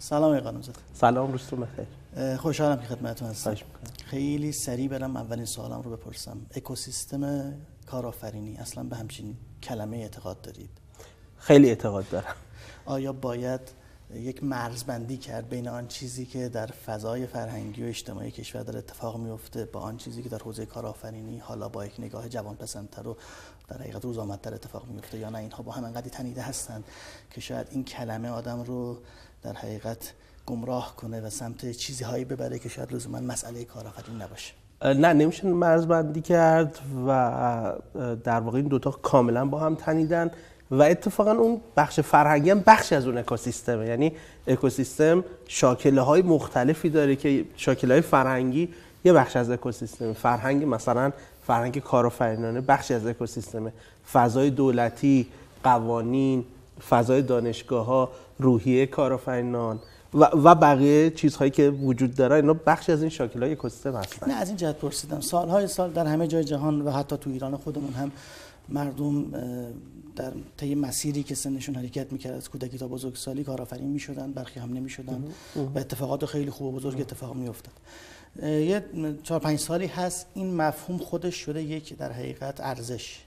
سلام آقای قانون‌زاده. سلام، روزتون بخیر. خوشحالم که خدمتتون هستم. خیلی سریع برم اولین سوالم رو بپرسم. اکوسیستم کارآفرینی اصلا به همچین کلمه اعتقاد دارید؟ خیلی اعتقاد دارم. آیا باید یک مرزبندی کرد بین آن چیزی که در فضای فرهنگی و اجتماعی کشور داره اتفاق میفته با آن چیزی که در حوزه کارآفرینی حالا با یک نگاه جوانپسندتر و در حقیقت روزآمدتر اتفاق میفته، یا نه اینها با هم انقدر تنیده هستند که شاید این کلمه آدم رو در حقیقت گمراه کنه و سمت چیزهایی ببره که شاید لزوما مسئله کارآفرینی نباشه؟ نه، نمیشه مرزبندی کرد و در واقع این دوتا کاملا با هم تنیدن و اتفاقا اون بخش فرهنگی هم بخشی از اون اکوسیستمه. یعنی اکوسیستم شاکله‌های مختلفی داره که شاکله‌های فرهنگی یه بخش از اکوسیستم، فرهنگ مثلا فرهنگ کارآفرینانه بخشی از اکوسیستمه، فضای دولتی، قوانین، فضای دانشگاه‌ها، روحیه کارآفرینان و بقیه چیزهایی که وجود داره، اینا بخشی از این شاکل‌های اکوسیستم هستن. نه، از این جهت پرسیدم. سالهای سال در همه جای جهان و حتی تو ایران خودمون هم مردم در طی مسیری که سنشون حرکت می‌کرد از کودکی تا بزرگسالی کارآفرین می‌شدن، برخی هم نمی‌شدن و اتفاقات خیلی خوب و بزرگ اتفاق می‌افتاد. یه 4-5 سالی هست این مفهوم خودش شده یک در حقیقت ارزش،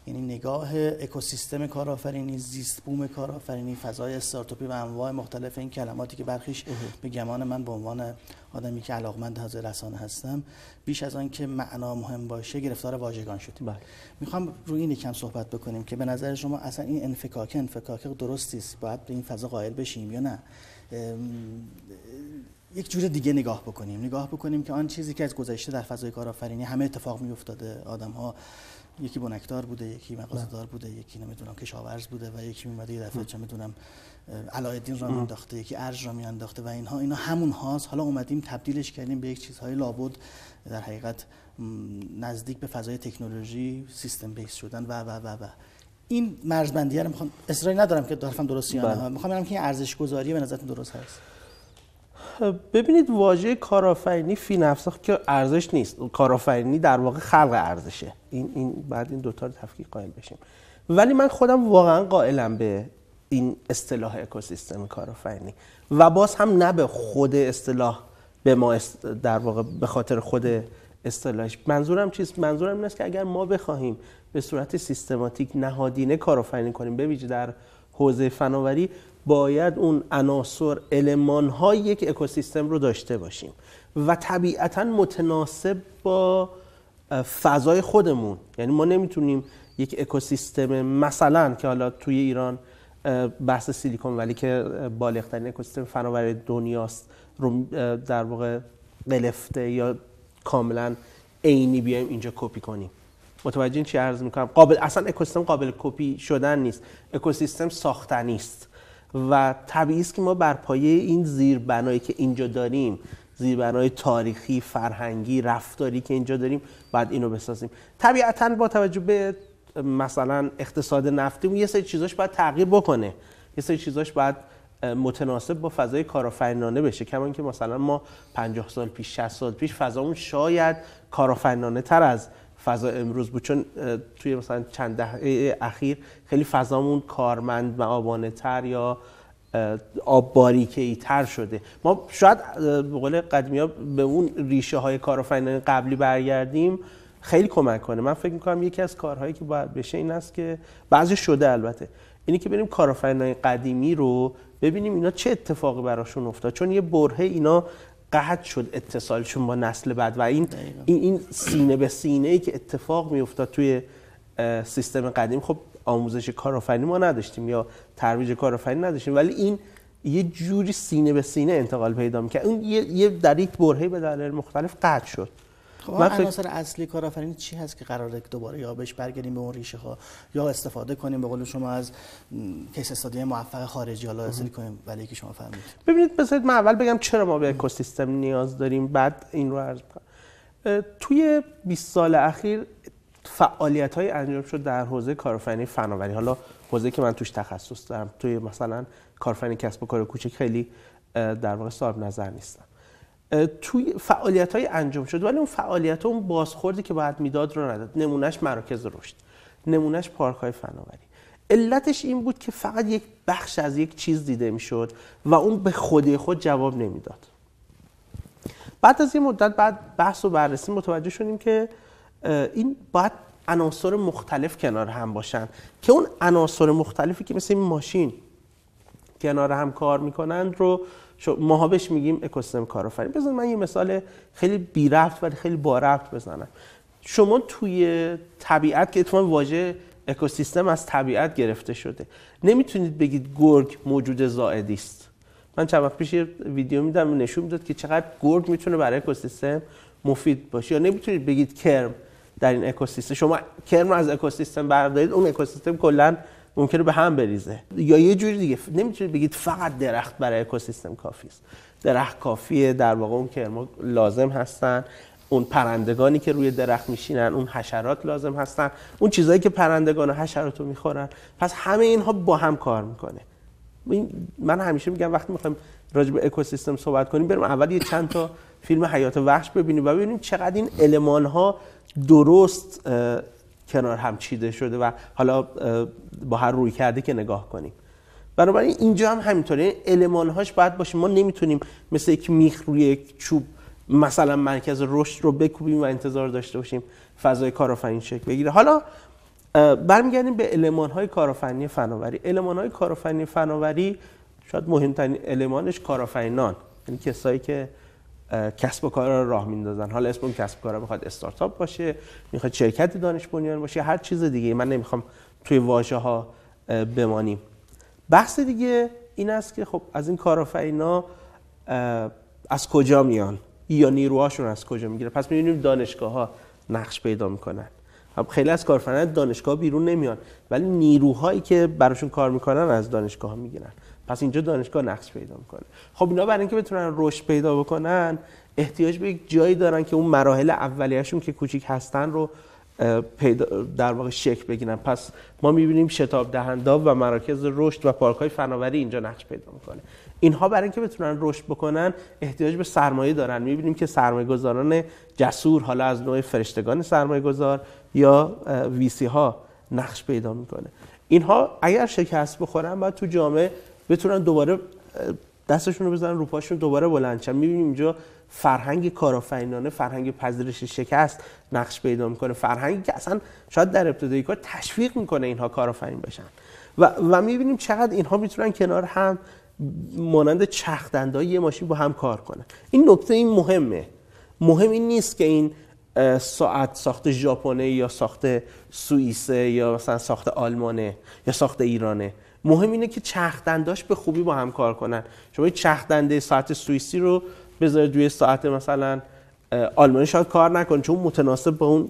یعنی نگاه اکوسیستم کارآفرینی، زیست بوم کارآفرینی، فضای استارتاپی و انواع مختلف این کلماتی که برخیش به گمان من به عنوان آدمی که علاقمند حوزه رسانه هستم بیش از آن که معنا مهم باشه گرفتار واژگان شدیم. میخوام روی این یکم صحبت بکنیم که به نظر شما اصلا این انفکاک درستی است، باید به این فضا قائل بشیم یا نه یک جور دیگه نگاه بکنیم که آن چیزی که از گذشته در فضای کارآفرینی همه اتفاق میافتاده، آدم‌ها یکی بنکدار بوده، یکی مغازه‌دار بوده، یکی نمیدونم کشاورز بوده و یکی میومده یه دفعه چه میدونم علایالدین را میانداخته، یکی ارج را میانداخته و اینا همون هاست. حالا اومدیم تبدیلش کردیم به یک چیزهای لابد در حقیقت نزدیک به فضای تکنولوژی، سیستم بیس شدن و این مرزبندی رو میخوام، اصراری ندارم که حرفم درست یا نه، میخوام ببینم که این ارزش گذاری به نظرتون درست هست؟ ببینید، واژه کارآفرینی فی نفسه که ارزش نیست، کارآفرینی در واقع خلق ارزشه. این بعد این دوتا رو تفکیک قائل بشیم. ولی من خودم واقعا قائلم به این اصطلاح اکوسیستم کارآفرینی و باز هم نه به خود اصطلاح، به ما در واقع به خاطر خود اصطلاحش. منظورم چیست؟ منظورم این است که اگر ما بخواهیم به صورت سیستماتیک نهادینه کارآفرینی کنیم، به ویژه در حوزه فناوری، باید اون عناصر، المان‌های یک اکوسیستم رو داشته باشیم و طبیعتاً متناسب با فضای خودمون. یعنی ما نمیتونیم یک اکوسیستم مثلا که حالا توی ایران بحث سیلیکون ولی که بالغ‌ترین اکوسیستم فناوری دنیاست رو در واقع قلفته یا کاملا عینی بیایم اینجا کپی کنیم. متوجه این چی عرض میکنم؟ اصلا اکوسیستم قابل کپی شدن نیست، اکوسیستم ساختنی است و طبیعی است که ما بر پایه این زیربنایی که اینجا داریم، زیربنای تاریخی، فرهنگی، رفتاری که اینجا داریم، باید اینو بسازیم. طبیعتاً با توجه به مثلا اقتصاد نفتی یه سری چیزاش باید تغییر بکنه، یه سری چیزاش باید متناسب با فضای کارآفرینانه بشه. کما اینکه مثلا ما 50 سال پیش، 60 سال پیش فضامون شاید کارآفرینانه تر از فضا امروز بود، چون توی مثلا چند دهه اخیر خیلی فضامون کارمند و آبانه تر یا آب باریکه‌ای تر شده. ما شاید به قول قدیمی‌ها به اون ریشه های کارآفرینانه قبلی برگردیم، خیلی کمک کنه. من فکر می‌کنم یکی از کارهایی که باید بشه این است که بعضی شده البته، اینی که بریم کارآفرینان قدیمی رو ببینیم اینا چه اتفاقی براشون افتاد، چون یه برهه اینا قطع شد اتصالشون با نسل بعد و این سینه به سینه ای که اتفاق میافتاد توی سیستم قدیم. خب آموزش کارآفرینی ما نداشتیم یا ترویج کارآفرینی نداشتیم، ولی این یه جوری سینه به سینه انتقال پیدا می‌کرد. اون یه در یک برهه به دلایل مختلف قطع شد. خب عناصر اصلی کارآفرینی چی هست که قراره دوباره یا بهش برگردیم به اون ریشه ها یا استفاده کنیم به قول شما از کیس استادی موفق خارجی حالا حاصل کنیم؟ ولی که شما فهمید. ببینید، بذارید من اول بگم چرا ما به اکوسیستم نیاز داریم، بعد این رو عرض کنم. توی 20 سال اخیر فعالیت‌های انجام شد در حوزه کارآفرینی فناوری، حالا حوزه که من توش تخصص دارم. توی مثلا کارآفرینی کسب و کار کوچک خیلی در واقع صاحب نظر نیستم. توی فعالیت‌های انجام شد، ولی اون فعالیت‌ها اون بازخوردی که باید میداد رو نداد. نمونهش مراکز رشد، نمونهش پارک‌های فناوری. علتش این بود که فقط یک بخش از یک چیز دیده میشد و اون به خود جواب نمیداد. بعد از یه مدت بعد بحث و بررسی متوجه شدیم که این باید عناصر مختلف کنار هم باشن که اون عناصر مختلفی که مثل این ماشین کنار هم کار میکنند رو ماها بهش میگیم اکوسیستم کارآفرینی. بذار من یه مثال خیلی بی ربط ولی خیلی با ربط بزنم. شما توی طبیعت که اتفاقا واژه اکوسیستم از طبیعت گرفته شده، نمیتونید بگید گرگ موجود زائدی است. من چند وقت پیش یه ویدیو میدم نشون میداد که چقدر گرگ میتونه برای اکوسیستم مفید باشه. یا نمیتونید بگید کرم در این اکوسیستم، شما کرم رو از اکوسیستم بردارید اون اکوسیستم کلا ممکنه به هم بریزه. یا یه جوری دیگه نمیتونید بگید فقط درخت برای اکوسیستم کافی است. درخت کافیه، در واقع اون کرم لازم هستن، اون پرندگانی که روی درخت میشینن، اون حشرات لازم هستن، اون چیزایی که پرندگان و حشرات رو میخورن. پس همه اینها با هم کار میکنه. من همیشه میگم وقتی میخوایم راجع به اکوسیستم صحبت کنیم بریم اول یه چند تا فیلم حیات وحش ببینیم و ببینیم چقدر این المان ها درست کنار هم چیده شده و حالا با هر روی کرده که نگاه کنیم. بنابراین اینجا هم همینطوره، المان هاش باید باشه. ما نمیتونیم مثل یک میخ روی یک چوب مثلا مرکز رشد رو بکوبیم و انتظار داشته باشیم فضای کارآفرینی شکل بگیره. حالا برمیگردیم به المان‌های کارآفرینی فناوری. المان‌های کارآفرینی فناوری شاید مهمترین المانش کارآفرینان، یعنی کسایی که کسب و کار را راه میندازن. حالا اسم اون کسب و کار میخواد استارتاپ باشه، میخواد شرکت دانش بنیان باشه، هر چیز دیگه. من نمیخوام توی واژه‌ها بمانیم. بحث دیگه این است که خب از این کارآفرینا از کجا میان یا نیروهاشون از کجا میگیره. پس میبینیم دانشگاه‌ها نقش پیدا میکنن. خب خیلی از کارآفرینان دانشگاه بیرون نمیان ولی نیروهایی که براشون کار میکنن از دانشگاه میگیرن. پس اینجا دانشگاه نقش پیدا میکنه. خب اینا برای اینکه بتونن رشد پیدا بکنن احتیاج به یک جایی دارن که اون مراحل اولیه‌شون که کوچیک هستن رو در واقع شکل بگیرن. پس ما میبینیم شتاب دهنده و مراکز رشد و پارک‌های فناوری اینجا نقش پیدا میکنه. اینها برای اینکه بتونن رشد بکنن احتیاج به سرمایه دارن. میبینیم که سرمایه‌گذاران جسور، حالا از نوع فرشتگان سرمایه‌گذار یا ویسی ها نقش پیدا میکنه. اینها اگر شکست بخورن باید تو جامعه بتونن دوباره دستشون رو بزنن رو پاشون دوباره بلند شن. میبینیم اینجا فرهنگ کارآفرینانه، فرهنگ پذیرش شکست نقش پیدا میکنه. فرهنگی که اصلا شاید در ابتدای کار تشویق میکنه اینها کارآفرین بشن و میبینیم چقدر اینها میتونن کنار هم مانند چرخدندای یه ماشین با هم کار کنن. این نکته این مهمه. مهم این نیست که این ساعت ساخت ژاپنی یا ساخت سوئیسه یا مثلا ساخت آلمانه یا ساخت ایرانه. مهم اینه که چرخدنداش به خوبی با هم کار کنن. شما این چرخدنده ساعت سوئیسی رو بذارید روی ساعت مثلا آلمانی شاید کار نکنه چون متناسب با اون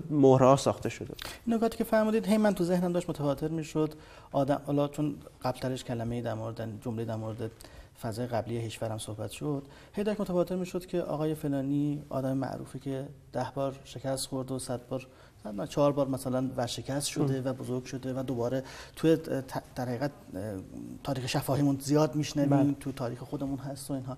مهره‌ها ساخته شده. نکاتی که فرمودید من تو ذهنم داشت متواتر میشد. حالا چون قبل‌ترش کلمه‌ای در مورد جمله در مورد فضای قبلی هیچورم صحبت شد، داشت متواتر میشد که آقای فلانی آدم معروفی که 10 بار شکست خورد و 100 بار 4 بار مثلا ورشکست شده و بزرگ شده و دوباره توی در حقیقت تاریخ شفاهیمون زیاد میشنویم، تو تاریخ خودمون هست و اینها.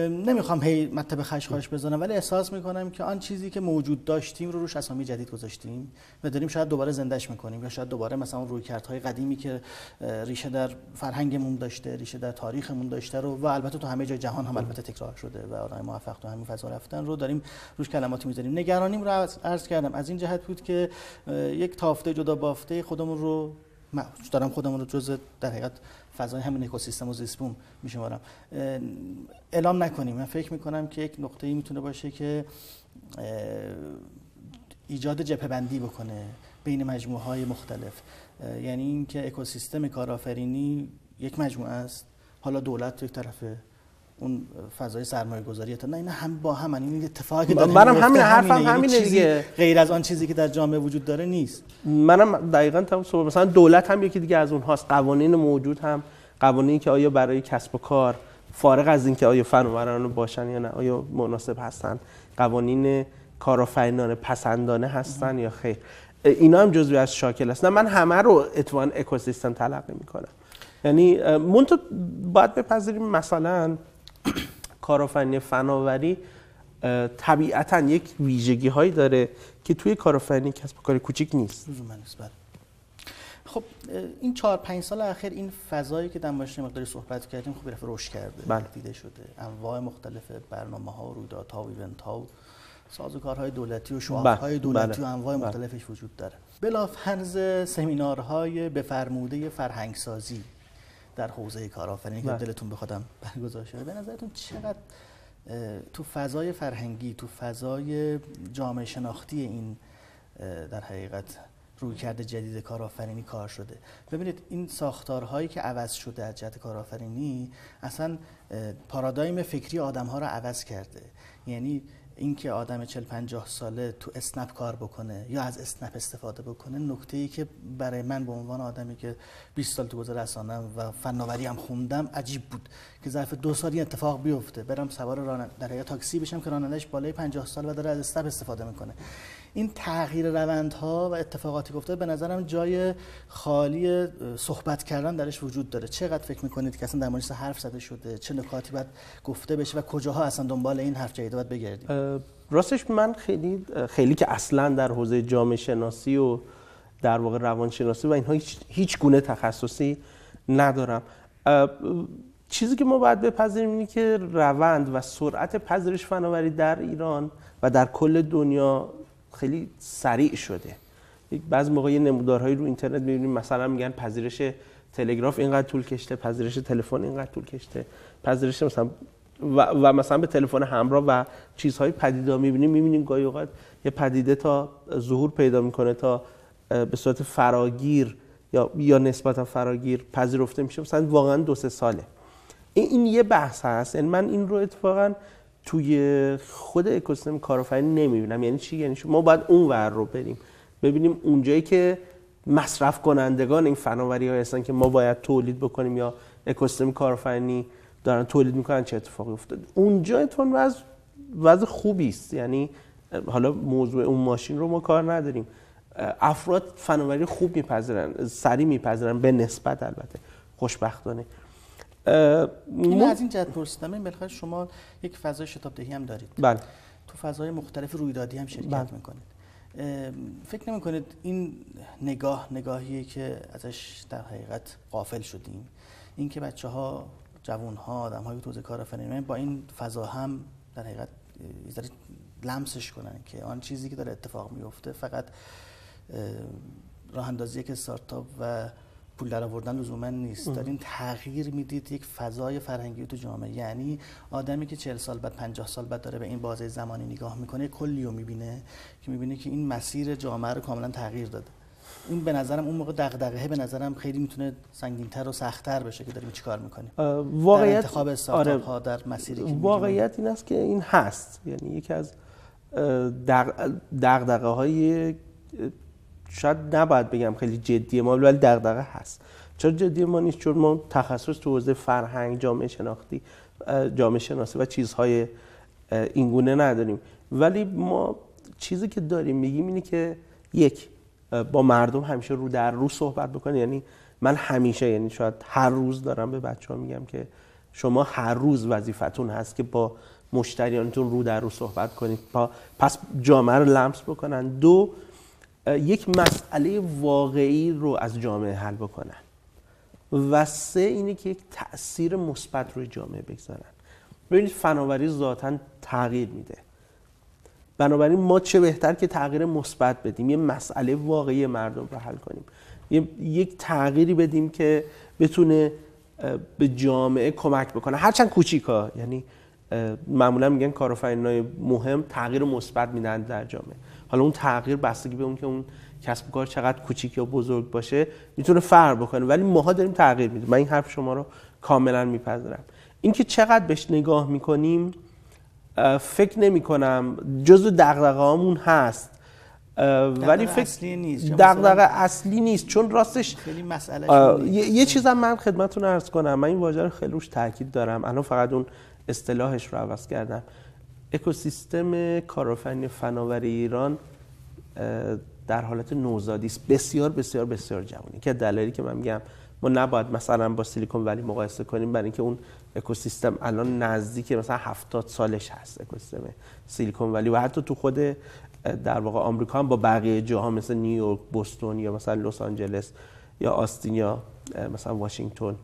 نمیخوام هی مطلب خشخاش بزنم ولی احساس میکنم که آن چیزی که موجود داشتیم رو روش اسامی جدید گذاشتیم و داریم شاید دوباره زندهش میکنیم یا شاید دوباره مثلا اون رویکردهای قدیمی که ریشه در فرهنگمون داشته، ریشه در تاریخمون داشته رو و البته تو همه جای جهان هم البته تکرار شده و آدمای موفق تو همین فضا رفتن رو داریم روش کلماتی میذاریم. نگرانیم رو عرض کردم از این جهت بود که یک تافته جدا بافته خودمون رو جزء در حقیقت فضای همین اکوسیستم و زیست بوم میشمارم اعلام نکنیم. من فکر میکنم که یک نقطه‌ای میتونه باشه که ایجاد جبهه‌بندی بکنه بین مجموعه‌های مختلف. یعنی اینکه اکوسیستم کارآفرینی یک مجموعه است، حالا دولت تو یک طرفه، اون فضای سرمایه‌گذاری نه، اینا هم با هم این اتفاقی که داره. منم همین حرفم همینه دیگه. غیر از آن چیزی که در جامعه وجود داره نیست. منم دقیقاً تمام مثلا دولت هم یکی دیگه از اونهاست. قوانین موجود هم قوانینی که آیا برای کسب و کار فارغ از اینکه آیا فناوران باشن یا نه آیا مناسب هستن، قوانین کارآفرینانه پسندانه هستن یا خیر، اینا هم جزئی از شاکل هستن. من همه رو اتفاقاً اکوسیستم تلقی میکنم. یعنی منتها باید بپذیریم مثلا کارآفرینی فناوری طبیعتاً یک ویژگی هایی داره که توی کارآفرینی کسب و کار کوچیک نیست. خب این 4-5 سال اخیر این فضایی که در موردش مقداری صحبت کردیم خب رفت رشد کرده، دیده شده. انواع مختلف برنامه‌ها، رویدادها و ایونت‌ها و سازوکارهای دولتی و شعارهای دولتی و انواع مختلفش وجود داره. بلافرض سمینارهای به فرموده فرهنگسازی در حوزه کارآفرینی که دلتون بخوادم برگزار شده، به نظرتون چقدر تو فضای فرهنگی، تو فضای جامعه شناختی این در حقیقت رویکرد جدید کارآفرینی کار شده؟ ببینید این ساختارهایی که عوض شده از جهت کارآفرینی اصلا پارادایم فکری آدم‌ها رو عوض کرده. یعنی اینکه آدم 40-50 ساله تو اسنپ کار بکنه یا از اسنپ استفاده بکنه، نکته‌ای که برای من به عنوان آدمی که 20 سال تو حوزه رسانه‌ام و فناوری هم خوندم عجیب بود که ظرف 2 سال این اتفاق بیفته. برم سوار در حقیقت تاکسی بشم که راننده‌اش بالای 50 سال و داره از اسنپ استفاده میکنه. این تغییر روندها و اتفاقاتی که افتاده به نظرم جای خالی صحبت کردن درش وجود داره. چقدر فکر میکنید که اصلا در موردش حرف زده شده؟ چه نکاتی باید گفته بشه و کجاها اصلا دنبال این حرف جدید باید بگردیم؟ راستش من خیلی که اصلا در حوزه جامعه شناسی و در واقع روانشناسی و اینها هیچ گونه تخصصی ندارم. چیزی که ما باید بپذیریم اینه که روند و سرعت پذیرش فناوری در ایران و در کل دنیا خیلی سریع شده. بعضی موقع یه نمودارهایی رو اینترنت می‌بینیم، مثلا میگن پذیرش تلگراف اینقدر طول کشته، پذیرش تلفن اینقدر طول کشته، پذیرش مثلا و مثلا به تلفن همراه و چیزهای پدیده می‌بینیم گاهی اوقات یه پدیده تا ظهور پیدا می‌کنه تا به صورت فراگیر یا نسبتا فراگیر پذیرفته میشه، مثلا واقعا 2-3 ساله. این یه بحث هست. یعنی من این رو اتفاقا توی خود اکوسیستم کارآفرینی نمیبینم. یعنی چی؟ یعنی ما باید اون ور رو بریم ببینیم اونجایی که مصرف کنندگان این فناوری‌ها هستن که ما باید تولید بکنیم یا اکوسیستم کارآفرینی دارن تولید میکنن چه اتفاقی افتاده. اونجا اتفاقا وضع خوبی است. یعنی حالا موضوع اون ماشین رو ما کار نداریم، افراد فناوری خوب میپذیرن، سریع میپذیرن، به نسبت البته خوشبختانه. این از این جهت پرسیدم. این بالاخره شما یک فضای شتاب دهی هم دارید. بله. تو فضای مختلف رویدادی هم شرکت میکنید. فکر نمی‌کنید این نگاهیه که ازش در حقیقت غافل شدیم؟ این که بچه‌ها، جوان‌ها، آدم‌های تو حوزه کارآفرینی با این فضا هم در حقیقت لمسش کنن که آن چیزی که داره اتفاق میفته فقط راه اندازی یک استارتاپ و پول در آوردن لزوما نیست. دارین تغییر میدید یک فضای فرهنگی تو جامعه. یعنی آدمی که 40 سال بعد 50 سال بعد داره به این بازه زمانی نگاه میکنه، کلیو میبینه که این مسیر جامعه رو کاملا تغییر داده. این به نظرم اون موقع دغدغه به نظرم خیلی میتونه سنگین‌تر و سخت‌تر بشه که داریم چیکار میکنیم. واقعیت در انتخاب استارتاپ ها در مسیری که واقعیت این است که این هست. یعنی یکی از دغدغه‌های شاید نباید بگم خیلی جدیه ما، ولی دغدغه هست. چرا جدی ما نیست؟ چون ما تخصص تو حوزه فرهنگ، جامعه شناسی و چیزهای این گونه نداریم. ولی ما چیزی که داریم میگیم اینه که یک، با مردم همیشه رو در رو صحبت بکنید. یعنی من همیشه، یعنی شاید هر روز دارم به بچه‌ها میگم که شما هر روز وظیفتون هست که با مشتریانتون رو در رو صحبت کنید، پس جامعه رو لمس بکنن. دو، یک مسئله واقعی رو از جامعه حل بکنن. و سه، اینه که یک تأثیر مثبت روی جامعه بگذارن. ببینید فناوری ذاتاً تغییر میده. بنابراین ما چه بهتر که تغییر مثبت بدیم، یه مسئله واقعی مردم رو حل کنیم، یک تغییری بدیم که بتونه به جامعه کمک بکنه، هرچند کوچیکا. یعنی معمولا میگن کارآفرینای مهم تغییر مثبت میدن در جامعه. حالا اون تغییر بستگی به اون که اون کسب و کار چقدر کوچیک یا بزرگ باشه میتونه فرق بکنه، ولی ماها داریم تغییر میدیم. من این حرف شما رو کاملا میپذیرم. اینکه چقدر بهش نگاه میکنیم فکر نمیکنم جزو دغدغه‌هامون هست، ولی دغدغه اصلی نیست. چون راستش خیلی مسئله یه چیزم من خدمتتون عرض کنم، من این واژه رو خیلی روش تاکید دارم، الان فقط اون اصطلاحش رو عوض کردم. اکوسیستم کارآفرینی فناوری ایران در حالت نوزادی است، بسیار بسیار بسیار جوانی، که دلیلی که من میگم ما نباید مثلا با سیلیکون ولی مقایسه کنیم، برای اینکه اون اکوسیستم الان نزدیک مثلا 70 سالش هست، اکوسیستم سیلیکون ولی، و حتی تو خود در واقع آمریکا هم با بقیه جاها مثل نیویورک، بوستون یا مثلا لس آنجلس یا آستین یا مثلا واشنگتن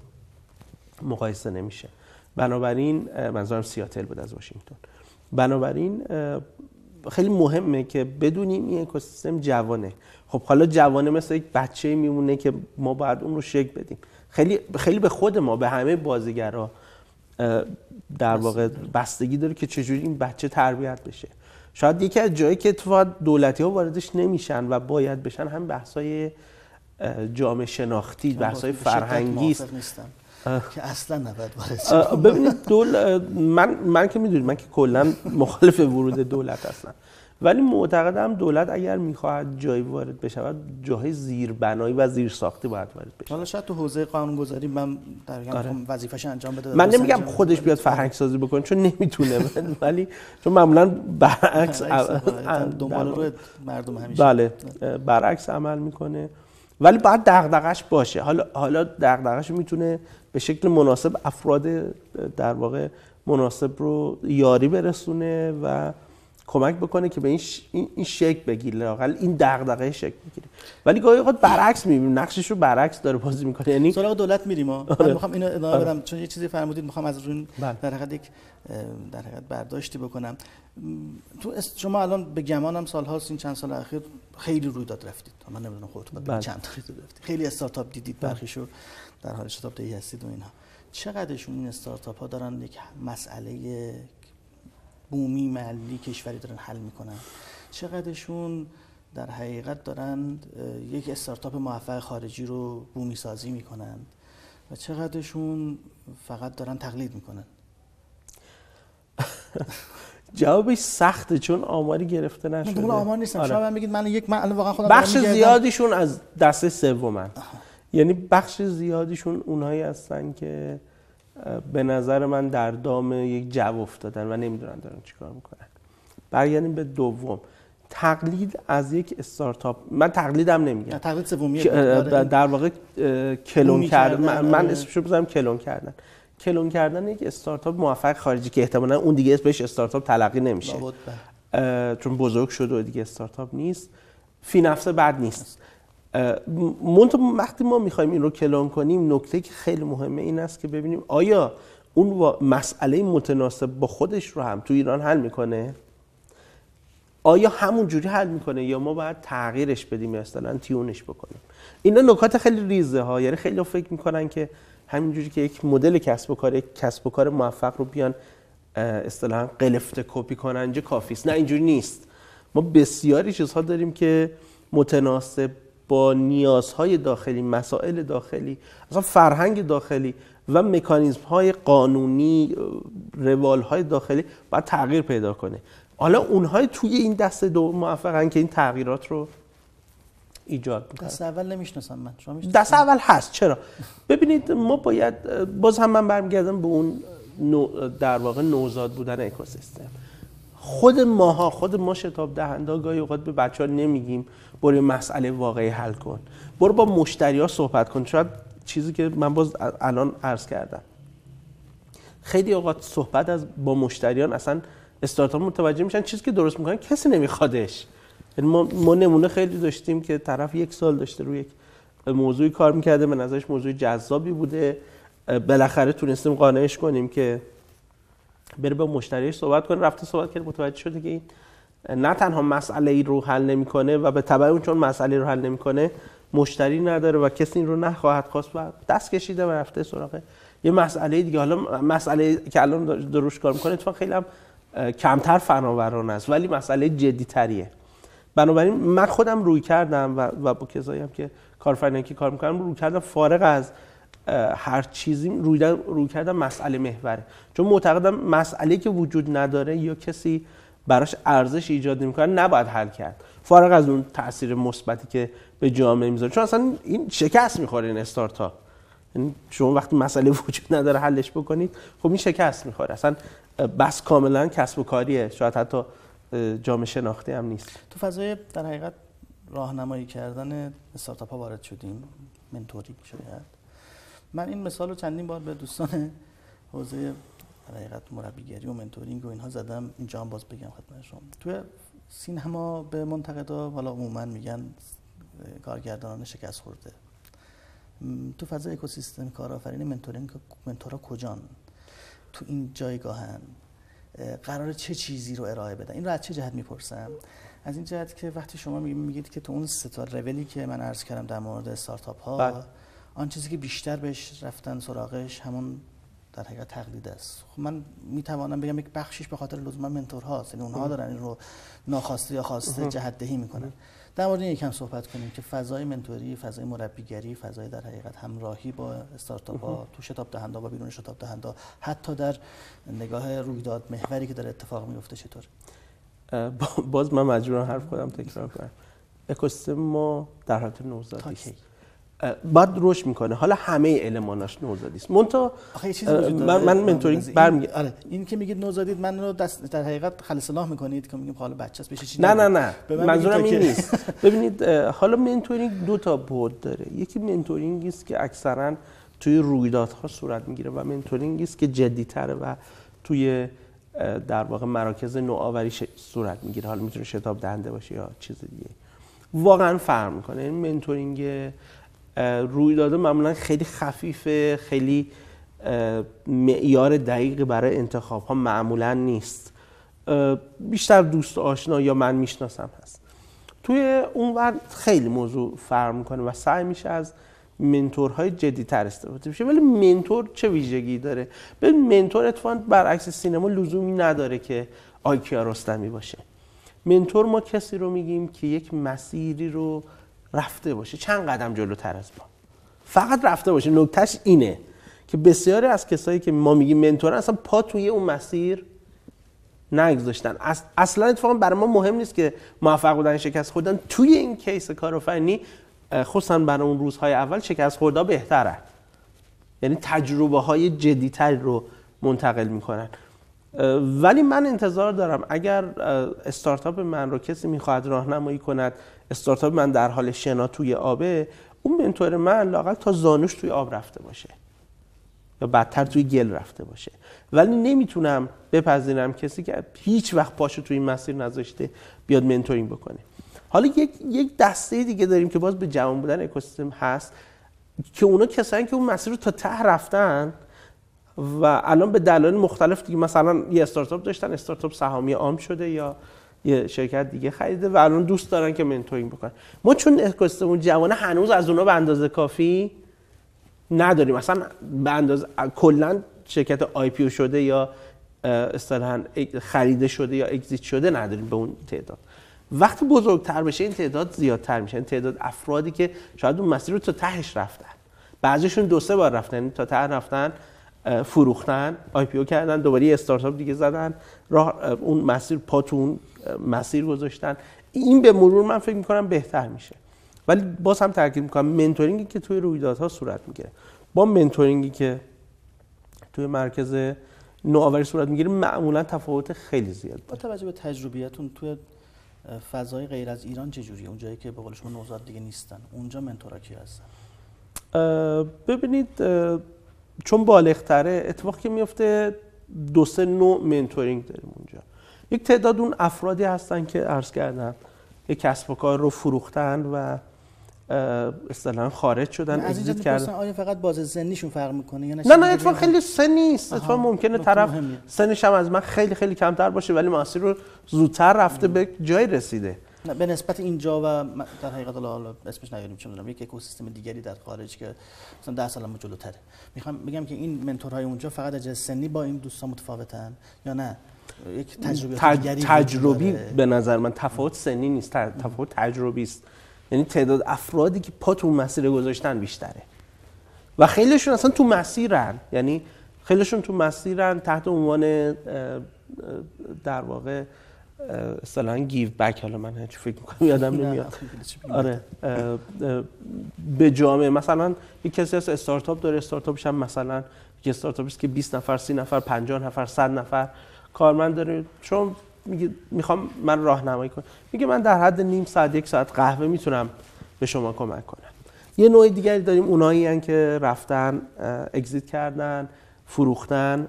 مقایسه نمیشه. بنابراین منظورم سیاتل بود از واشنگتن. بنابراین خیلی مهمه که بدونیم این اکوسیستم جوانه. خب حالا جوانه مثل یک بچه میمونه که ما باید اون رو شکل بدیم. خیلی به خود ما، به همه بازیگرا در واقع بستگی داره که چجوری این بچه تربیت بشه. شاید یکی از جایی که اتفاقا دولتی‌ها واردش نمیشن و باید بشن هم بحث‌های جامعه شناختی، بحث‌های فرهنگی است که اصلا نباید وارد. ببینید من که میدونید من که کلا مخالف ورود دولت هستم، ولی معتقدم دولت اگر میخواهد جایی وارد بشه جای زیربنایی و زیرساختی باید وارد بشه. حالا شاید تو حوزه قانونگذاری من در واقع وظیفه‌اش انجام بده. من نمیگم خودش بیاد فرهنگ سازی بکنه چون نمیتونه، ولی چون معمولا برعکس دنبال روی مردم همیشه بله برعکس عمل میکنه، ولی باید دغدغش باشه. حالا دغدغش میتونه به شکل مناسب افراد در واقع مناسب رو یاری برسونه و کمک بکنه که به این شکل بگیره، لااقل این دغدغه شکل بگیره. ولی گاهی اوقات برعکس میبینیم، نقشش رو برعکس داره بازی میکنه. یعنی سراغ دولت میریم. من میخوام اینو ادامه بدم چون یه چیزی فرمودید، میخوام از روی در حقیقت برداشتی بکنم. تو شما الان به گمانم سال‌هاست، این چند سال اخیر خیلی رویداد رفتید. من نمیدونم خودتون چند تا رویداد رفتید. خیلی استارتاپ دیدید، برخیشو در حال شتاب دهی هستید و اینها. چقدرشون این استارتاپ ها دارن یک مسئله بومی محلی کشوری دارن حل میکنن؟ چقدرشون در حقیقت دارن یک استارتاپ موفق خارجی رو بومی سازی میکنن و چقدرشون فقط دارن تقلید میکنن؟ جوابش سخته چون آماری گرفته نشده. من آمار نیستم. شما من بگید من واقعا خودم بخش زیادیشون از دسته سومن. یعنی بخش زیادیشون اونایی هستن که به نظر من در دام یک جو افتادن و نمیدونن دارن چیکار میکنن. برگردیم به دوم، تقلید از یک استارتاپ. من تقلیدم نمیگم، تقلید سومیه در واقع کلون کردن. من اسمشو بذارم کلون کردن یک استارتاپ موفق خارجی که احتمالاً اون دیگه اسمش استارتاپ تلقی نمیشه چون بزرگ شده و دیگه استارتاپ نیست. فی نفسه بد نیست. وقتی ما میخوایم این رو کلون کنیم، نکته که خیلی مهمه این است که ببینیم آیا اون مسئله متناسب با خودش رو هم تو ایران حل میکنه، آیا همون جوری حل میکنه یا ما باید تغییرش بدیم یا اصطلاحاً تیونش بکنیم. اینا نکات خیلی ریزه ها. یعنی خیلی فکر میکنن که همینجوری که یک مدل کسب و کار موفق رو بیان اصطلاحاً قلفته کپی کنن اینجا کافی است. نه، اینجوری نیست. ما بسیاری چیزها داریم که متناسب با نیازهای داخلی، مسائل داخلی، اصلا فرهنگ داخلی و مکانیزم‌های قانونی، روال‌های داخلی باید تغییر پیدا کنه. حالا اونهای توی این دسته دو موفقن که این تغییرات رو ایجاد می‌کنن. دسته اول نمی‌شناسم من. دسته اول هست. چرا؟ ببینید ما باید باز هم من برمیگردم به اون در واقع نوزاد بودن اکوسیستم. خود ما شتاب دهنده گاهی اوقات به بچه‌ها نمیگیم برو مسئله واقعی حل کن، برو با مشتری‌ها صحبت کن. شاید چیزی که من باز الان عرض کردم، خیلی اوقات صحبت با مشتریان اصلا استارتاپ متوجه میشن چیزی که درست میکنن کسی نمیخوادش. یعنی ما نمونه خیلی داشتیم که طرف 1 سال داشته روی یک موضوعی کار میکرده، به نظرش موضوع جذابی بوده، بالاخره تونستیم قانعش کنیم که بره با مشتریش صحبت کنه. رفته صحبت کرد، متوجه شده که این نه تنها مسئله ای رو حل نمیکنه و به تبع اون چون مسئله رو حل نمیکنه مشتری نداره و کسی این رو نخواهد خواست و دست کشیده و رفته سراغ یه مسئله دیگه. حالا مسئله که الان دروش کار میکنه اتفاقا خیلی هم کمتر فناورانه است ولی مسئله جدی تریه. بنابراین من خودم روی کردم و با کسایی هم که کارفرینکی کار میکنم روی کردم فارغ از هر چیزی روی کردم مسئله محوره، چون معتقدم مسئله که وجود نداره یا کسی براش ارزش ایجاد نمیکنه نباید حل کرد، فارغ از اون تاثیر مثبتی که به جامعه میذاره. چون اصلا این شکست میخوره این استارتاپ. یعنی شما وقتی مسئله وجود نداره حلش بکنید، خب این شکست میخوره. اصلا بس کاملا کسب و کاریه، شاید حتی جامعه شناختی هم نیست. تو فضای در حقیقت راهنمایی کردن استارتاپ ها وارد شدیم، منتوری شاید. من این مثال رو چندین بار به دوستان حوزه در حقیقت مربیگری و منتورینگ و اینها زدم، اینجا هم باز بگم خدمت شما. توی سینما به منتقدا حالا عموما میگن کارگردانان شکست خورده تو فضای اکوسیستم کارآفرینی منتورها کجان؟ تو این جایگاهن؟ قراره چه چیزی رو ارائه بدن؟ این رو از چه جهت میپرسم؟ از این جهت که وقتی شما میگید که تو اون 3 تا لولی که من عرض کردم در مورد استارتاپ ها، آن چیزی که بیشتر بهش رفتن سراغش همون در حقیقت تقلید است. خب من میتوانم بگم یک بخشش به خاطر لزوما منتورهاست، یعنی اونها دارن این رو ناخواسته یا خواسته جهت دهی میکنن. در مورد این یکم صحبت کنیم که فضای منتوری، فضای مربیگری، فضای در حقیقت همراهی با استارتاپ ها تو شتاب دهنده و بیرون شتاب دهنده، حتی در نگاه رویداد محوری که داره اتفاق میفته چطور؟ باز من مجبورم حرف خودم تکرار کنم. اکوسیستم ما در حالت نوزادی است. بعد رشد میکنه. حالا همه الماناش نوزادی است. منتها من منتورینگ برمیگردم. آره این که میگید نوزادید، من رو در حقیقت خل اصلاح میکنید که میگیم حالا بچه‌ست بشه چی؟ نه منظورم این نیست. ببینید حالا منتورینگ 2 تا بعد داره. یکی منتورینگی است که اکثرا توی رویدادها صورت میگیره و منتورینگی است که جدی‌تره و توی در واقع مراکز نوآوری صورت میگیره. حالا میتونه شتاب دهنده باشه یا چیز دیگه. واقعا فرق میکنه. این منتورینگ رویداد معمولا خیلی خفیفه، خیلی معیار دقیق برای انتخاب ها معمولا نیست. بیشتر دوست آشنا یا من میشناسم هست. توی اون ور خیلی موضوع فرق میکنه و سعی میشه از منتورهای جدی‌تر استفاده بشه. ولی منتور چه ویژگی داره؟ ببین منتور اتفاقاً برعکس سینما لزومی نداره که آیکیا رستمی باشه. منتور ما کسی رو میگیم که یک مسیری رو رفته باشه، چند قدم جلوتر از ما، فقط رفته باشه. نکتهش اینه که بسیاری از کسایی که ما میگیم منتورن اصلا پا توی اون مسیر نگذاشتن. اصلا اتفاقا برای ما مهم نیست که موفق بودن شکست خوردن. توی این کیس کارآفرینی خصوصا برای اون روزهای اول شکست خوردا بهتره، یعنی تجربه های جدی‌تری رو منتقل میکنن. ولی من انتظار دارم اگر استارتاپ من رو کسی میخواد راهنمایی کند، استارتاپ من در حال شنا توی آبه، اون منتور من لااقل تا زانوش توی آب رفته باشه یا بدتر توی گل رفته باشه. ولی نمیتونم بپذیرم کسی که هیچ وقت پاشو توی این مسیر نذاشته بیاد منتورینگ بکنه. حالا یک دسته دیگه داریم که باز به جوان بودن اکوسیستم هست که اونا کسایی که اون مسیر رو تا ته رفتن و الان به دلایل مختلف دیگه، مثلا یه استارتاپ داشتن، استارتاپ سهامی عام شده یا یه شرکت دیگه خریده و الان دوست دارن که منتورینگ بکنن. ما چون اکوسیستم جوانه هنوز از اونا به اندازه کافی نداریم. مثلا به اندازه کلا شرکت آی پی او شده یا اصطلاحاً خریده شده یا اگزیت شده نداریم به اون تعداد. وقتی بزرگتر بشه این تعداد زیادتر میشه. این تعداد افرادی که شاید اون مسیر رو تا تهش رفتن، بعضیشون 2-3 بار رفتن، تا ته رفتن، فروختن، آی پی او کردن، دوباره یه استارتاپ دیگه زدن، راه اون مسیر پا تو اون مسیر گذاشتن. این به مرور من فکر می‌کنم بهتر میشه. ولی باز هم تاکید می‌کنم منتورینگی که توی رویدادها صورت میگیره با منتورینگی که توی مرکز نوآوری صورت میگیره معمولا تفاوت خیلی زیاد داره. با توجه به تجربیاتون توی فضای غیر از ایران چه جوریه؟ اونجایی که به قول شما نوزاد دیگه نیستن، اونجا منتورا کی هستن؟ ببینید چون بالغ‌تره اتفاقی که میفته 2-3 نوع منتورینگ داریم اونجا. یک تعداد اون افرادی هستن که عرض کردم یک کسب و کار رو فروختن و اصطلاحاً خارج شدن، اگزیت کردن. آیا فقط باز سنیشون فرق میکنه یا نه اتفاقا خیلی سن نیست. اتفاقا ممکنه طرف سنش هم از من خیلی خیلی کمتر باشه ولی مسیر رو زودتر رفته به جای رسیده. نه به نسبت اینجا و در حقیقت حالا اسمش نیاریم چه می‌دونم یک اکوسیستم دیگری در خارج که مثلا 10 سال جلوتره. میخوام بگم که این منتورهای اونجا فقط از سنی با این دوستان متفاوتن یا نه یک تجربی به نظر من تفاوت سنی نیست، تفاوت تجربی است. یعنی تعداد افرادی که پا تو مسیر گذاشتن بیشتره و خیلیشون اصلا تو مسیرن، یعنی خیلیشون تو مسیرن تحت عنوان در واقع اصطلاحاً گیو بک. حالا من هیچ فکر می‌کنم یادم نمیاد. آره به جامعه مثلا یک کسی از استارتاپ داره، استارتاپش هم مثلا یک استارتاپی است که 20 نفر، 30 نفر، 50 نفر، 100 نفر کارمند داره. چون میگه میخوام من راهنمایی کنم، میگه من در حد نیم ساعت 1 ساعت قهوه میتونم به شما کمک کنم. یه نوع دیگری داریم، اونایی ان که رفتن اگزیت کردن، فروختن،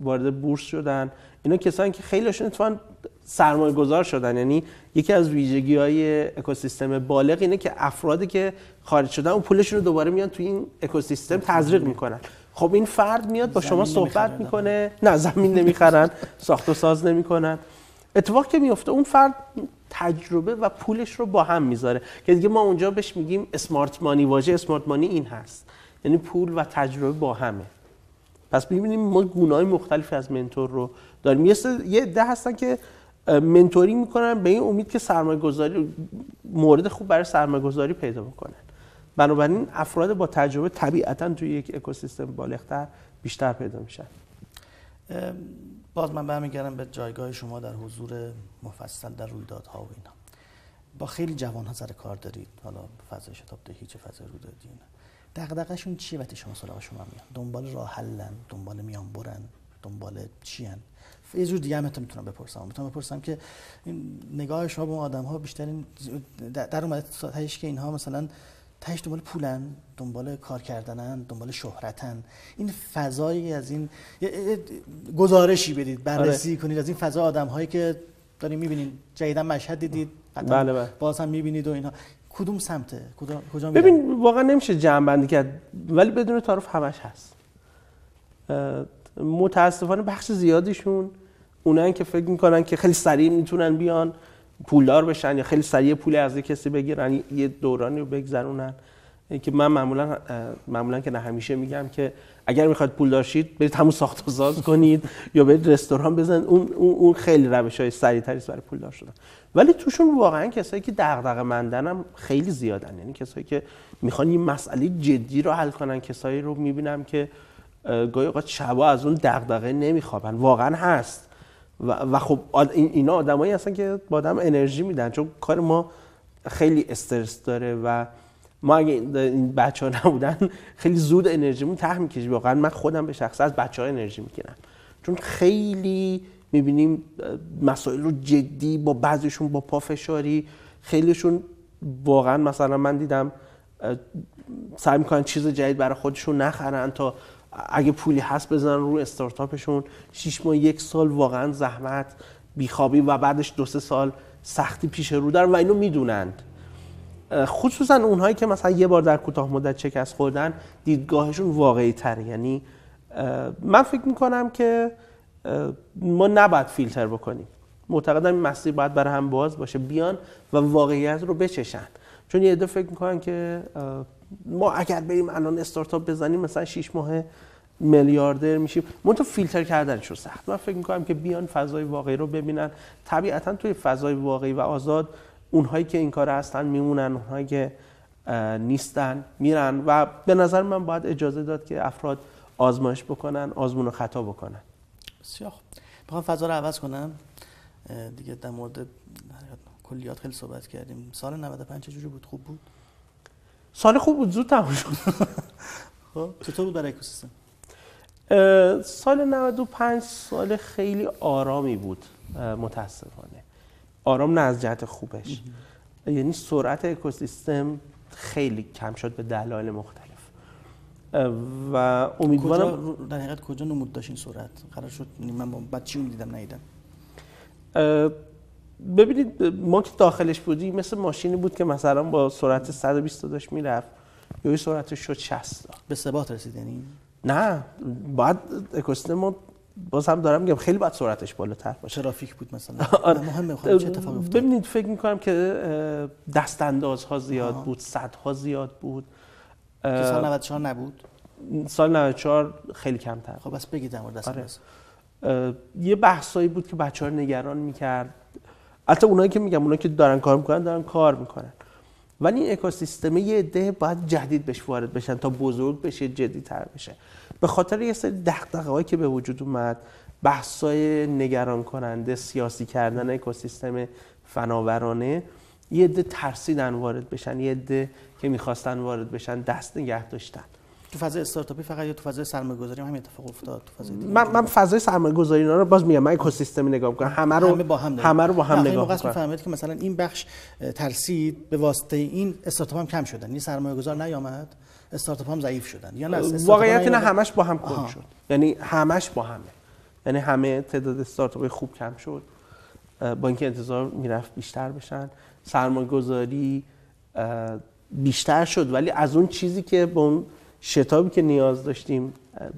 وارد بورس شدن، اینا کسانی که خیلیشون اتفاقاً سرمایه گذار شدن. یعنی یکی از ویژگی‌های اکوسیستم بالغ اینه که افرادی که خارج شدن اون پولشون رو دوباره میان تو این اکوسیستم تزریق میکنن. خب این فرد میاد با شما صحبت میکنه، نه زمین نمیخرن، ساخت و ساز نمیکنن. اتفاقی که میفته اون فرد تجربه و پولش رو با هم میذاره که دیگه ما اونجا بهش میگیم اسمارت مانی. واژه اسمارت مانی این هست، یعنی پول و تجربه با همه. پس می‌بینیم ما گونه‌های مختلفی از منتور رو داریم. یه عده هستن که منتوری میکنن به این امید که سرمایه‌گذاری مورد خوب برای سرمایه‌گذاری پیدا بکنن. بنابراین افراد با تجربه طبیعتاً توی یک اکوسیستم بالغ‌تر بیشتر پیدا میشن. باز من برمیگردم به جایگاه شما در حضور مفصل در رویدادها و اینا. با خیلی جوان‌ها سر کار دارید، حالا فضای شتاب دهی چه فضای رویدادی اینا. دغدغه‌شون چیه وقتی شما سراغ شما میان؟ دنبال راه حلن، دنبال میان برن، دنبال چی ان؟ یه جور دیگه هم میتونم بپرسم که این نگاه شما به اون آدم‌ها بیشتر این در اومده تهش که اینها مثلا تهش دنبال پولن، دنبال کار کردنن، دنبال شهرتن. این فضایی از این گزارشی بدید، بررسی کنید از این فضا آدم‌هایی که دارین می‌بینین. جدیدا مشهد دیدید، بله. باز هم می‌بینید و اینها. کدوم سمته؟ کجا میرن؟ ببین واقعا نمیشه جمع بندی کرد، ولی بدون تعارف همش هست. متاسفانه بخش زیادیشون اونایی که فکر میکنن که خیلی سریع میتونن بیان پولدار بشن یا خیلی سریع پول از کسی بگیرن، یه دورانی رو بگذرونن که من معمولا که نه همیشه میگم که اگر میخواید پولدار شید برید همون ساخت و ساز کنید یا برید رستوران بزنید. اون خیلی روش‌های سریع‌تری است برای پولدار شدن. ولی توشون واقعا کسایی که دغدغه‌مندن هم خیلی زیادن. یعنی کسایی که میخوان یه مسئله جدی رو حل کنن، کسایی رو میبینم که گاهی اوقات شبا از اون دغدغه نمیخوابن. واقعا هست. و خب اینا آدمایی هستن که با آدم انرژی میدن، چون کار ما خیلی استرس داره و ما اگه این بچه‌ها نبودن خیلی زود انرژیمون ته می‌کشه. واقعا من خودم به شخص از بچه‌ها انرژی میگیرم، چون خیلی می‌بینیم مسائل رو جدی با بعضیشون با پافشاری، خیلیشون واقعا مثلا من دیدم سعی می‌کنن چیز جدید برای خودشون نخرن تا اگه پولی هست بزنن رو استارتاپشون. 6 ماه 1 سال واقعا زحمت، بیخوابی و بعدش 2-3 سال سختی پیش رو دارن و اینو میدونند. خصوصا اونهایی که مثلا یه بار در کوتاه مدت شکست خوردن دیدگاهشون واقعی تره. یعنی من فکر میکنم که ما نباید فیلتر بکنیم. معتقدم این مسیر باید برای هم باز باشه، بیان و واقعیت رو بچشن. چون یه عده فکر میکنن که ما اگر بریم الان استارتاپ بزنیم مثلا 6 ماه میلیاردر میشیم. منتها فیلتر کردنش سخت. من فکر میکنم که بیان فضای واقعی رو ببینن. طبیعتا توی فضای واقعی و آزاد اونهایی که این کار هستن میمونن، اونهایی که نیستن میرن و به نظر من باید اجازه داد که افراد آزمایش بکنن، آزمون و خطا بکنن. بسیار خوب. میخوام فضا رو عوض کنم دیگه. در مورد کلیات خیلی صحبت کردیم. سال 95 چجوری بود؟ خوب بود؟ سال خوب بود، زود تموم شد. خب چطور بود برای اکوسیستم؟ سال 95 سال خیلی آرامی بود، متاسفانه. آرام نه از جهت خوبش. یعنی سرعت اکوسیستم خیلی کم شد به دلایل مختلف و امیدوارم در حقیقت کجا نمود داشت این سرعت؟ قرار شد من بچه‌ام دیدم ندیدم. ببینید ما که داخلش بودیم مثل ماشینی بود که مثلا با سرعت 120 داشت میرفت یا سرعتش شد 60. به ثبات رسید یعنی؟ نه، باید اکوسیستم ما باز هم دارم میگم خیلی باید سرعتش بالاتر باشه. ترافیک بود مثلا. مهمه چه اتفاقی افتاد؟ ببینید فکر می‌کنم که دستاندازها زیاد بود، سدها زیاد بود. که سال 94 نبود؟ سال 94 خیلی کمتر. خب بس بگید در مورد دستانداز. یه بحثایی بود که بچه‌ها نگران می‌کرد. البته اونایی که میگم اونایی که دارن کار میکنن ولی این اکوسیستم یه عده باید جدید بهش وارد بشن تا بزرگ بشه، جدی‌تر بشه. به خاطر یه سری دغدغه‌هایی که به وجود اومد، بحث‌های نگران کننده، سیاسی کردن اکوسیستم فناورانه، یه عده ترسیدن وارد بشن، یه عده که می‌خواستن وارد بشن دست نگه داشتن. تو فضای استارتاپی فقط یا تو فضای سرمایه‌گذاری هم همین اتفاق افتاد؟ تو فضای من فضای سرمایه‌گذاری اینا رو باز میگم، من اکوسیستمی نگاه می‌کنم، همه رو با هم نگاه می‌کنم. فهمید که مثلا این بخش ترسید به واسطه این استارتاپ هم کم شدن، این سرمایه‌گذار نیامد استارتاپ هم ضعیف شدن یا نه؟ واقعیت اینه همش با هم کند شد. یعنی همش با همه، یعنی همه تعداد استارتاپ خوب کم شد با اینکه انتظار میرفت بیشتر بشن، سرمایه‌گذاری بیشتر شد ولی از اون چیزی که با اون شتابی که نیاز داشتیم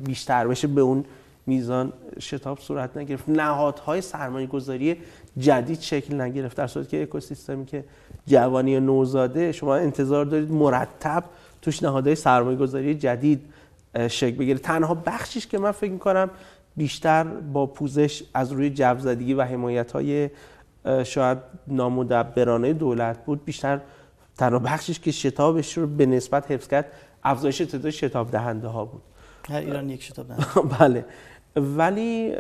بیشتر بشه به اون میزان شتاب صورت نگرفت. نهادهای سرمایه‌گذاری جدید شکل نگرفت، در صورتی که اکوسیستمی که جوانی نوزاده شما انتظار دارید مرتب توش نهادهای سرمایه‌گذاری جدید شکل بگیره. تنها بخشیش که من فکر می‌کنم بیشتر با پوزش از روی جوزدگی و حمایت‌های شاید نامدبرانه دولت بود، بیشتر تنها بخشیش که شتابش رو به نسبت حفظ کرد افزایش تعداد شتاب دهنده ها بود. هر ایران یک شتاب دهنده. بله، ولی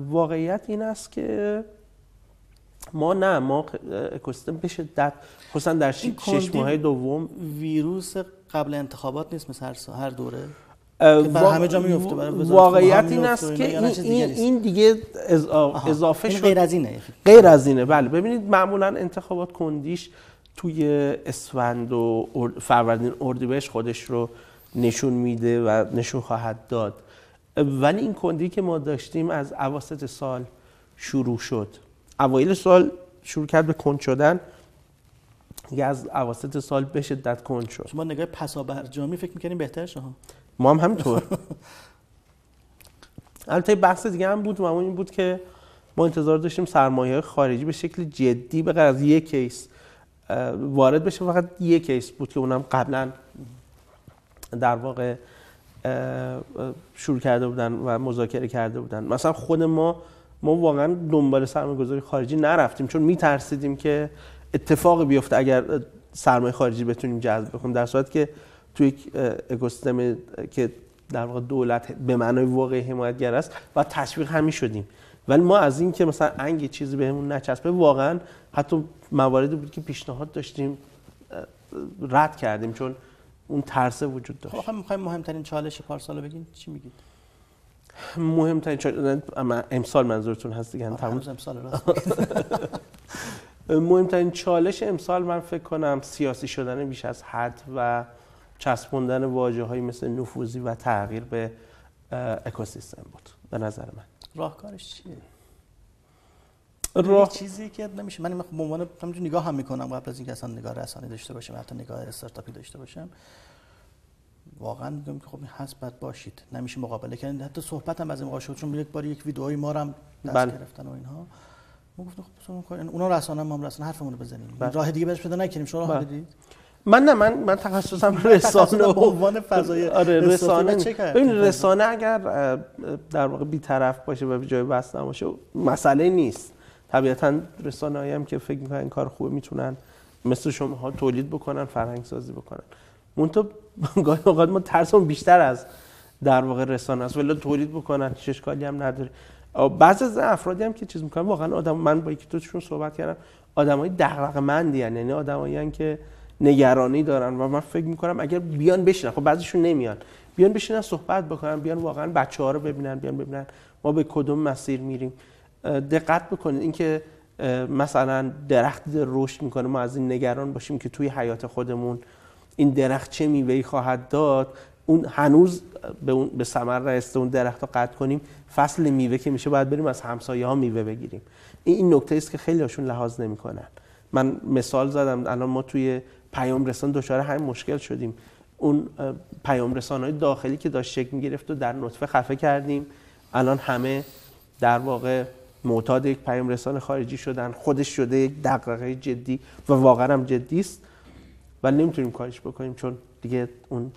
واقعیت این است که ما اکوسیستم به شدت خصوصا در 6 ماه دوم ویروس قبل انتخابات نیست مثل هر دوره بر همه جا میفته. واقعیت این است که این دیگه اضافه شد. غیر از اینه. بله، ببینید معمولا انتخابات کندیش توی اسفند و فروردین اردیبهشت خودش رو نشون میده و نشون خواهد داد، ولی این کندی که ما داشتیم از اواسط سال شروع شد. اوایل سال شروع کرد به کند شدن، دیگه از اواسط سال به شدت کند شد. شما نگاه پسابرجامی فکر می‌کنیم بهتر شه؟ ما هم همینطور. البته بحث دیگه هم بود، معمول این بود که ما انتظار داشتیم سرمایه‌های خارجی به شکل جدی به غیر از یک کیس وارد بشه. فقط یک کیس بود که اونم قبلا در واقع شروع کرده بودن و مذاکره کرده بودن. مثلا خود ما واقعا دنبال سرمایه‌گذاری خارجی نرفتیم چون میترسیدیم که اتفاقی بیفته اگر سرمایه خارجی بتونیم جذب کنیم، در صورتی که توی یک اکوسیستم که در واقع دولت به معنای واقعی حمایتگر است و تشویق هم می‌شدیم. ولی ما از این که مثلا انگ چیزی بهمون نچسبه، واقعا حتی مواردی بود که پیشنهاد داشتیم رد کردیم چون اون ترس وجود داشت. خب می‌خوایم مهمترین چالش پارسال بگین، چی میگید؟ مهمترین چالش امسال منظورتون هست دیگه؟ امسال راست. مهمترین چالش امسال من فکر کنم سیاسی شدن بیش از حد و چسبوندن واژه‌هایی مثل نفوذی و تغییر به اکوسیستم بود به نظر من. راهکارش چیه؟ راه چیزی که نمیشه. من به عنوان همینجوری نگاه هم میکنم قبل از اینکه اصلا نگاه رسانه‌ای داشته باشم، حتی نگاه استارتاپی داشته باشم، واقعا میگم که خب این هست بعد باشید، نمیشه مقابله کرد. حتی صحبت هم از این موقع شد چون یک بار یک ویدئوی ما رو هم دست گرفتن و اینها، ما گفتم خب اونا رسانه ما هم رسانه حرفمون رو بزنیم، راه دیگه بهش پیدا نکنیم. شما راه دیدید؟ من تخصصم رسانه و عنوان فضای رسانه. ببین رسانه اگر در واقع بی‌طرف باشه و به جای بس نباشه مسئله نیست. طبیعتاً رسانه‌ای هم که فکر می‌کنن این کار خوبه میتونن مثل شماها تولید بکنن، فرهنگ سازی بکنن. منتها گاهی اوقات ما ترسمون بیشتر از در واقع رسانه است، ولی تولید بکنن هیچ اشکالی هم نداره. بعضی از افرادی هم که چیز می‌کنن واقعا آدم، من با یکی دوتاشون صحبت کردم، آدمای دغدغه‌مندی یعنی آدمایی که نگرانی دارن و من فکر می‌کنم اگر بیان بشینن، خب بعضیشون نمیان، بیان بشینن صحبت بکنن، بیان واقعا بچه‌ها رو ببینن، بیان ببینن ما به کدوم مسیر میریم. دقت بکنید اینکه مثلا درخت رشد میکنه، ما از این نگران باشیم که توی حیات خودمون این درخت چه میوه‌ای خواهد داد، اون هنوز به ثمر نرسیده، اون درخت رو قطع کنیم، فصل میوه که میشه باید بریم از همسایه‌ها میوه بگیریم. این نکته است که خیلی هاشون لحاظ نمیکنن. من مثال زدم، الان ما توی پیام رسان دچار همین مشکل شدیم. اون پیام رسان‌های داخلی که داشت شکل می‌گرفت و در نطفه خفه کردیم، الان همه در واقع معتاد یک پیام رسان خارجی شدن، خودش شده یک دغدغه جدی و واقعا هم جدی است و نمیتونیم کارش بکنیم چون دیگه اون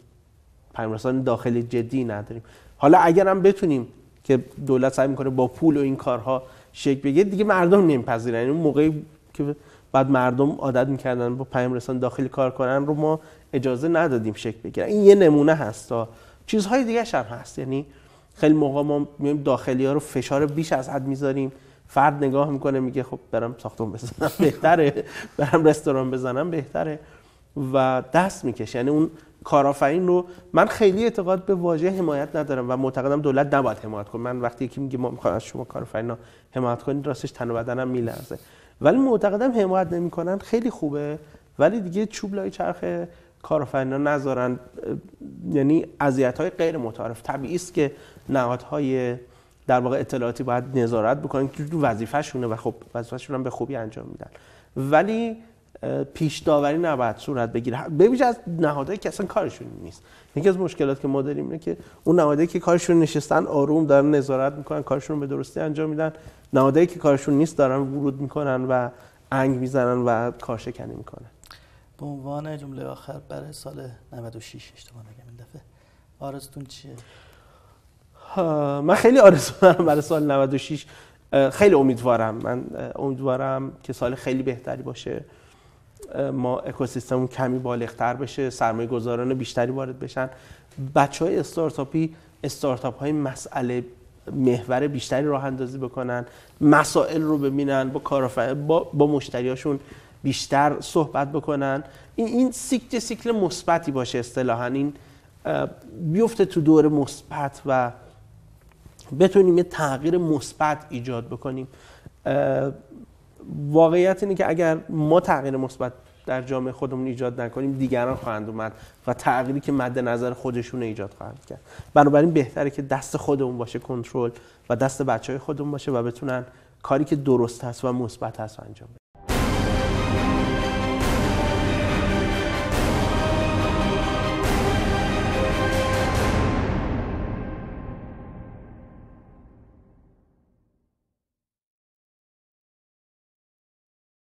پیام رسان داخلی جدی نداریم. حالا اگر هم بتونیم که دولت سعی میکنه با پول و این کارها شکل بگیره، دیگه مردم نمیپذیرن. اون موقعی که بعد مردم عادت میکردن با پیام رسان داخلی کار کنن رو ما اجازه ندادیم شکل بگیره. این یه نمونه هست تا چیزهای دیگه هم هست. یعنی خیلی موقع ما میایم داخلی‌ها رو فشار بیش از حد میذاریم، فرد نگاه میکنه میگه خب برم ساختمون بزنم بهتره، برم رستوران بزنم بهتره و دست میکشه. یعنی اون کارآفرین رو من خیلی اعتقاد به واژه حمایت ندارم و معتقدم دولت نباید حمایت کنه. من وقتی یکی میگه ما میخوایم از شما کارآفرینا حمایت کنید، راستش تن و بدنم میلرزه. ولی معتقدم حمایت نمیکنن خیلی خوبه، ولی دیگه چوب لای چرخ کارآفرینا نذارن، یعنی اذیت‌های غیر متعارف. طبیعی است که نهادهای در واقع اطلاعاتی باید نظارت بکنن که وظیفه‌شونه و خب وظیفه‌شون هم به خوبی انجام میدن، ولی پیش داوری نباید صورت بگیره، به ویژه از نهادهایی که اصلا کارشون نیست. یکی از مشکلات که ما داریم اینه که اون نهادهایی که کارشون نشستن آروم دارن نظارت میکنن، کارشون رو به درستی انجام میدن، نهادهایی که کارشون نیست دارن ورود میکنن و انگ میزنن و کارشکنی میکنن. به عنوان جمله آخر برای سال 96 اشتباه نگم این دفعه آرزوتون چیه؟ من خیلی آرزو دارم برای سال 96. خیلی امیدوارم، من امیدوارم که سال خیلی بهتری باشه، ما اکوسیستممون کمی بالغتر بشه، سرمایه گذاران بیشتری وارد بشن، بچهای استارتاپ های مسئله محور بیشتری راه اندازی بکنن، مسائل رو ببینن، با مشتریاشون بیشتر صحبت بکنن، این سیکل مثبتی باشه اصطلاحاً، این بیفته تو دور مثبت و بتونیم یه تغییر مثبت ایجاد بکنیم. واقعیت اینه که اگر ما تغییر مثبت در جامعه خودمون ایجاد نکنیم، دیگران خواهند اومد و تغییری که مد نظر خودشون ایجاد خواهند کرد. بنابراین بهتره که دست خودمون باشه کنترل و دست بچهای خودمون باشه و بتونن کاری که درست هست و مثبت هست انجام بدن.